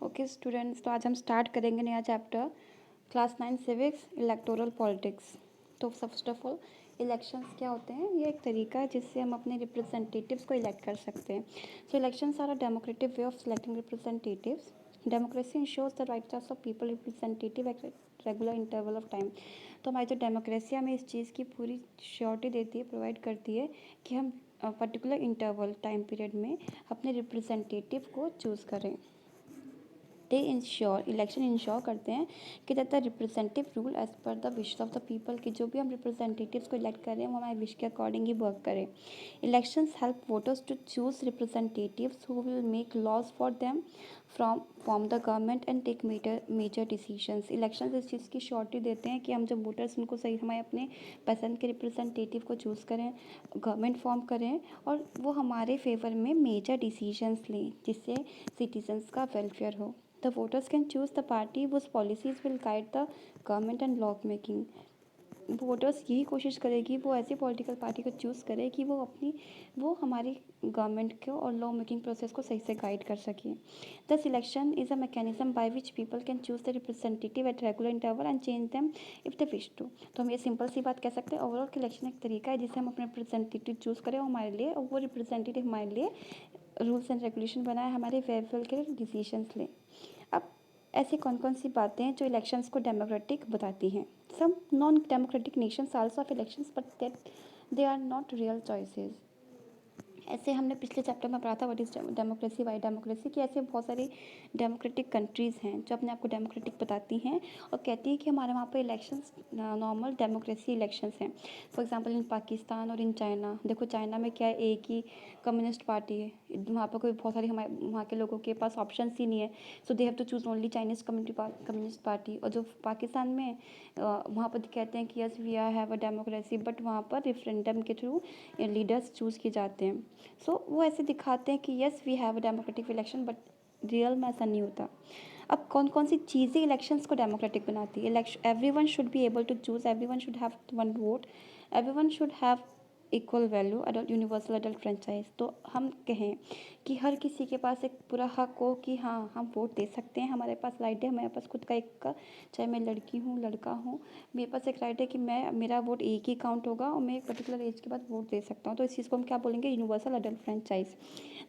Okay students, तो आज हम स्टार्ट करेंगे नया chapter class 9 civics electoral politics. तो फर्स्ट ऑफ ऑल इलेक्शंस क्या होते हैं? ये एक तरीका है जिससे हम अपने रिप्रेजेंटेटिव्स को इलेक्ट कर सकते हैं। So elections are a democratic way of selecting representatives. Democracy ensures the rights of people representative at regular interval of time. तो हमारी जो डेमोक्रेसी हमें इस चीज़ की पूरी श्योरिटी देती है, प्रोवाइड करती है कि हम पर्टिकुलर इंटरवल टाइम पीरियड में अपने रिप्रेजेंटेटिव को चूज़ करें। दे इंश्योर इलेक्शन इंश्योर करते हैं कि that the representative rule as per the wish of the people, कि जो भी हम रिप्रेजेंटेटिव्स को इलेक्ट कर रहे हैं वो हमारे विश के अकॉर्डिंग ही वर्क करें। Elections help voters to choose representatives who will make laws for them from the government and take major decisions. Elections इस चीज़ की श्योरिटी देते हैं कि हम जब वोटर्स उनको सही हमारे अपने पसंद के रिप्रेजेंटेटिव को चूज़ करें, गवर्नमेंट फॉर्म करें और वो हमारे फेवर में मेजर डिसीजंस लें जिससे सिटीजन्स का वेलफेयर हो। The voters can choose the party whose policies will guide the government and law making. Voters यही कोशिश करेगी वो ऐसी पॉलिटिकल पार्टी को चूज़ करे कि वो हमारी गवर्नमेंट को और लॉ मेकिंग प्रोसेस को सही से गाइड कर सके। The selection is a mechanism by which people can choose the representative at regular interval and change them if they wish to. तो हम ये सिंपल सी बात कह सकते हैं, ओवरऑल इलेक्शन एक तरीका है जिससे हम अपने रिप्रेजेंटेटिव चूज़ करें हमारे लिए, और वो रिप्रेजेंटेटिव हमारे लिए रूल्स एंड रेगुलेशन बनाए, हमारे वेलफेयर के लिए डिसीजंस लें। अब ऐसी कौन कौन सी बातें हैं जो इलेक्शंस को डेमोक्रेटिक बताती हैं? Some non democratic nations also of elections but that they are not real choices. ऐसे हमने पिछले चैप्टर में पढ़ा था what is democracy, why democracy, कि ऐसे बहुत सारी डेमोक्रेटिक कंट्रीज़ हैं जो अपने आप को डेमोक्रेटिक बताती हैं और कहती हैं कि हमारे वहाँ पे इलेक्शंस नॉर्मल डेमोक्रेसी इलेक्शंस हैं। फॉर एग्जांपल इन पाकिस्तान और इन चाइना, देखो चाइना में क्या है, एक ही कम्युनिस्ट पार्टी है, वहाँ पर कोई बहुत सारी हमारे वहाँ के लोगों के पास ऑप्शन ही नहीं है, so they have to choose only Chinese Communist Party. और जो पाकिस्तान में वहाँ पर कहते हैं कि yes we are have a democracy, but वहाँ पर रेफरेंडम के थ्रू लीडर्स चूज़ किए जाते हैं। सो वो ऐसे दिखाते हैं कि yes we have a democratic election, but real में ऐसा नहीं होता। अब कौन कौन सी चीज़ें इलेक्शंस को डेमोक्रेटिक बनाती है? Everyone should be able to choose, everyone should have one vote, everyone should have equal value, adult universal adult franchise. तो हम कहें कि हर किसी के पास एक पूरा हक हो कि हाँ हम वोट दे सकते हैं, हमारे पास राइट है, हमारे पास खुद का एक का, चाहे मैं लड़की हूँ लड़का हूँ, मेरे पास एक राइट है कि मेरा वोट एक ही काउंट होगा और मैं एक पर्टिकुलर एज के बाद वोट दे सकता हूँ। तो इस चीज़ को हम क्या बोलेंगे? Universal adult franchise.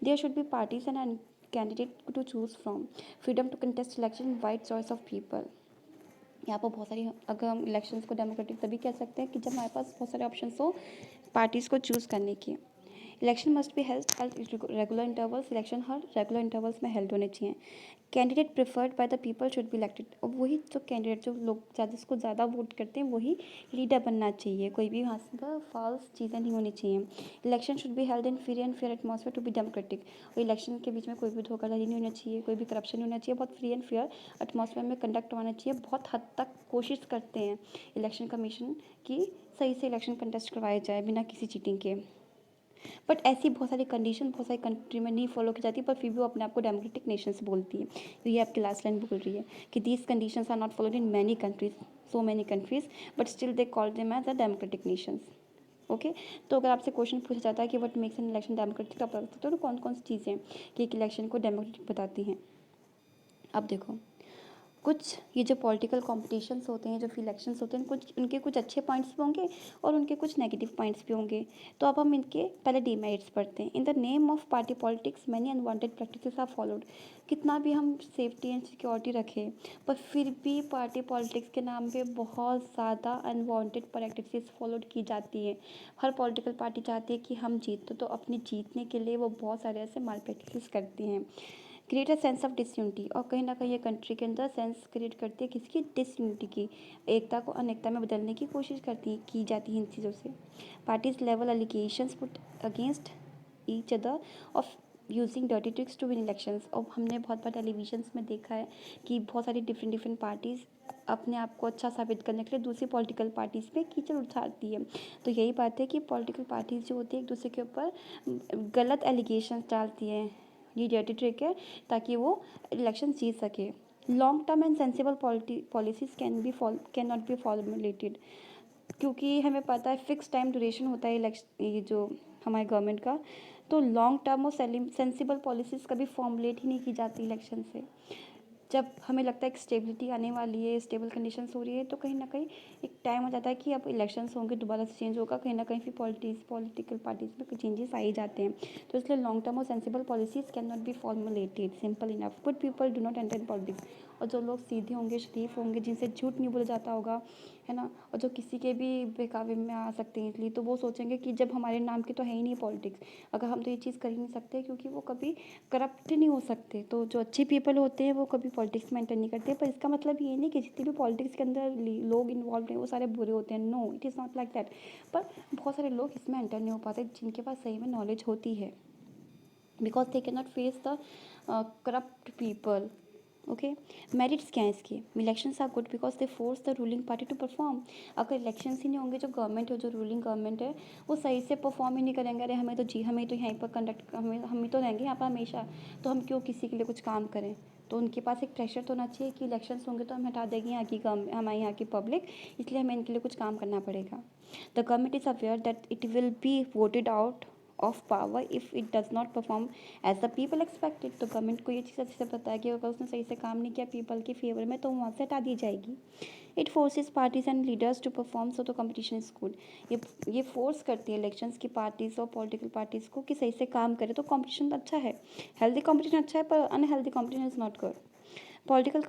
There should be parties and candidate to choose from, freedom to contest election, wide choice of people. यहाँ पर बहुत सारी, अगर हम इलेक्शंस को डेमोक्रेटिक तभी कह सकते हैं कि जब हमारे पास बहुत सारे ऑप्शंस हो पार्टीज़ को चूज़ करने की। Election must be held regular intervals, election her regular intervals में हेल्ड होने चाहिए। Candidate preferred by the people should be elected, और वही जो कैंडिडेट जो लोग जिसको ज़्यादा वोट करते हैं वही लीडर बनना चाहिए, कोई भी वहाँ पर फॉल्स चीज़ें नहीं होनी चाहिए। Election should be held in free and fair atmosphere to be democratic, और इलेक्शन के बीच में कोई भी धोखाधड़ी नहीं होना चाहिए, कोई भी करप्शन नहीं होना चाहिए, बहुत फ्री एंड फेयर एटमॉस्फेयर में कंडक्ट होना चाहिए। बहुत हद तक कोशिश करते हैं इलेक्शन कमीशन की सही से इलेक्शन कंटेस्ट करवाया जाए बिना किसी चीटिंग के, बट ऐसी बहुत सारी कंडीशन बहुत सारी कंट्री में नहीं फॉलो की जाती, पर फिर भी वो अपने आप को डेमोक्रेटिक नेशंस बोलती है। तो ये आपकी लास्ट लाइन बोल रही है कि these conditions are not followed in many countries, so many countries, but still they call them as a democratic nations. Okay, तो अगर आपसे क्वेश्चन पूछा जाता है कि what makes an election democratic, आप बता सकते हो तो कौन कौन सी चीज़ें कि एक इलेक्शन को डेमोक्रेटिक बताती हैं? अब देखो, कुछ ये जो पॉलिटिकल कॉम्पिटिशन्स होते हैं, जो इलेक्शंस होते हैं, कुछ उनके कुछ अच्छे पॉइंट्स भी होंगे और उनके कुछ नेगेटिव पॉइंट्स भी होंगे। तो अब हम इनके पहले डीमेरिट्स पढ़ते हैं। In the name of party politics many unwanted practices are followed. कितना भी हम सेफ्टी एंड सिक्योरिटी रखें, पर फिर भी पार्टी पॉलिटिक्स के नाम पे बहुत ज़्यादा अनवांटेड प्रैक्टिसेस फॉलोड की जाती हैं। हर पॉलिटिकल पार्टी चाहती है कि हम जीत, तो अपने जीतने के लिए वो बहुत सारे ऐसे माल प्रैक्टिसेस करती हैं। Create a sense of disunity, और कहीं ना कहीं ये कंट्री के अंदर सेंस क्रिएट करती है किसकी? डिसयूनिटी की। एकता को अनेकता में बदलने की कोशिश की जाती है इन चीज़ों से। Parties level allegations put against each other of using dirty tricks to win elections. और हमने बहुत बार टेलीविजन्स में देखा है कि बहुत सारी डिफरेंट पार्टीज़ अपने आप को अच्छा साबित करने के लिए दूसरी पॉलिटिकल पार्टीज़ पे कीचड़ उठाती है। तो यही बात है कि पॉलिटिकल पार्टीज़ जो होती है एक दूसरे के ऊपर गलत एलिगेशन डालती हैं, ये डर्टी ट्रिक है ताकि वो इलेक्शन जीत सके। Long term and sensible policies can not be formulated, क्योंकि हमें पता है फिक्स टाइम ड्यूरेशन होता है इलेक्शन, ये जो हमारे गवर्नमेंट का, तो लॉन्ग टर्म और सेंसिबल पॉलिसीज़ कभी फॉर्मुलेट ही नहीं की जाती इलेक्शन से। जब हमें लगता है कि स्टेबिलिटी आने वाली है, स्टेबल कंडीशंस हो रही है, तो कहीं ना कहीं एक टाइम हो जाता है कि अब इलेक्शंस होंगे, दोबारा से चेंज होगा, कहीं ना कहीं फिर पॉलिटिकल पार्टीज में कुछ चेंजेस आ ही जाते हैं। तो इसलिए लॉन्ग टर्म और sensible policies can not be formulated simple enough. Good people do not enter in politics. और जो लोग सीधे होंगे, शरीफ होंगे, जिनसे झूठ नहीं बोला जाता होगा, है ना, और जो किसी के भी बहकावे में आ सकते हैं, इसलिए तो वो सोचेंगे कि जब हमारे नाम की तो है ही नहीं पॉलिटिक्स, अगर हम तो ये चीज़ कर ही नहीं सकते, क्योंकि वो कभी करप्ट नहीं हो सकते। तो जो अच्छे पीपल होते हैं वो कभी पॉलिटिक्स में एंटर नहीं करते। पर इसका मतलब ये नहीं कि जितने भी पॉलिटिक्स के अंदर लोग इन्वॉल्व हैं वो सारे बुरे होते हैं। No, it is not like that. पर बहुत सारे लोग इसमें एंटर नहीं हो पाते जिनके पास सही में नॉलेज होती है, because they can not face the corrupt people. Okay, merits क्या है इसके? Elections are good because they force the ruling party to perform. अगर इलेक्शंस ही नहीं होंगे, जो गवर्नमेंट है, जो रूलिंग गवर्नमेंट है, वो सही से परफॉर्म ही नहीं करेंगे, अरे हमें तो यहीं पर कंडक्ट, हम ही तो रहेंगे यहाँ पर हमेशा, तो हम क्यों किसी के लिए कुछ काम करें? तो उनके पास एक प्रेशर तो होना चाहिए कि इलेक्शंस होंगे तो हम हटा देंगे यहाँ की हमारे यहाँ की पब्लिक, इसलिए हमें इनके लिए कुछ काम करना पड़ेगा। The government is aware that it will be voted out of power if it does not perform as the people expected. तो गवर्नमेंट को ये चीज़ अच्छे से पता है कि अगर उसने सही से काम नहीं किया पीपल के फेवर में, तो वहाँ से हटा दी जाएगी। It forces parties and leaders to perform, so the competition is good. ये फोर्स करती है इलेक्शंस की पार्टीज और पॉलिटिकल पार्टीज को कि सही से काम करे, तो कंपटीशन अच्छा है, हेल्दी कंपटीशन अच्छा है, पर unhealthy competition is not good. Political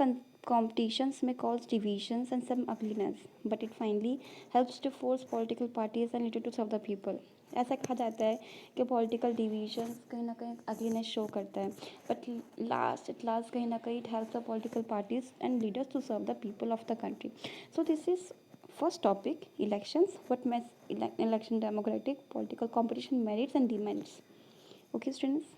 competitions may cause divisions and some ugliness, but it finally helps to force political parties and leader to serve the people. ऐसा कहा जाता है कि पॉलिटिकल डिविजन्स कहीं ना कहीं अगलीनेस शो करता है, बट लास्ट कहीं ना कहीं it helps the political parties and leaders to serve the people of the country. So this is first topic, elections, what makes election democratic, political competition, merits and demands. Okay students.